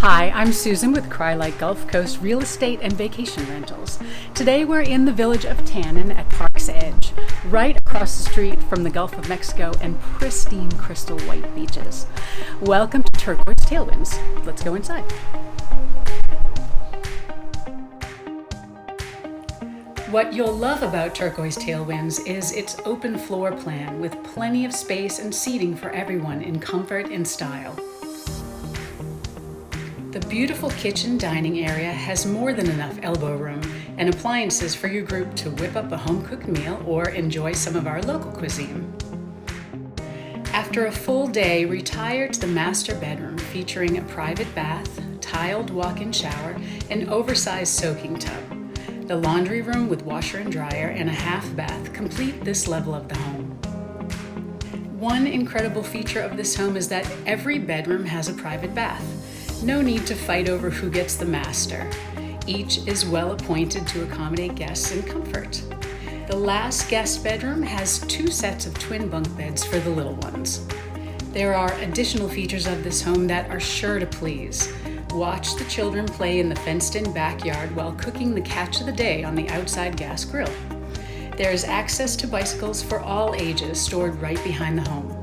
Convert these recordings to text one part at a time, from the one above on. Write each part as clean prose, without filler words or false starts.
Hi, I'm Susan with Crye Gulf Coast Real Estate and Vacation Rentals. Today we're in the village of Tannen at Park's Edge, right across the street from the Gulf of Mexico and pristine crystal white beaches. Welcome to Turquoise Tailwinds. Let's go inside. What you'll love about Turquoise Tailwinds is its open floor plan with plenty of space and seating for everyone in comfort and style. The beautiful kitchen dining area has more than enough elbow room and appliances for your group to whip up a home-cooked meal or enjoy some of our local cuisine. After a full day, retire to the master bedroom featuring a private bath, tiled walk-in shower, and oversized soaking tub. The laundry room with washer and dryer and a half bath complete this level of the home. One incredible feature of this home is that every bedroom has a private bath. No need to fight over who gets the master. Each is well appointed to accommodate guests in comfort. The last guest bedroom has 2 sets of twin bunk beds for the little ones. There are additional features of this home that are sure to please. Watch the children play in the fenced-in backyard while cooking the catch of the day on the outside gas grill. There is access to bicycles for all ages stored right behind the home.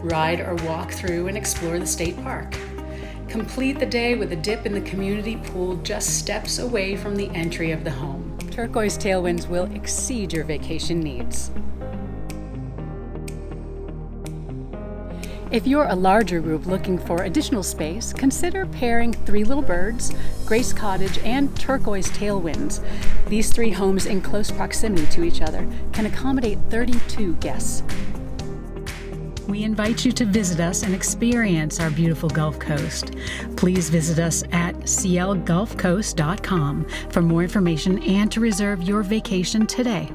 Ride or walk through and explore the state park. Complete the day with a dip in the community pool just steps away from the entry of the home. Turquoise Tailwinds will exceed your vacation needs. If you're a larger group looking for additional space, consider pairing 3 Little Birds, Grace Cottage, and Turquoise Tailwinds. These 3 homes in close proximity to each other can accommodate 32 guests. We invite you to visit us and experience our beautiful Gulf Coast. Please visit us at clgulfcoast.com for more information and to reserve your vacation today.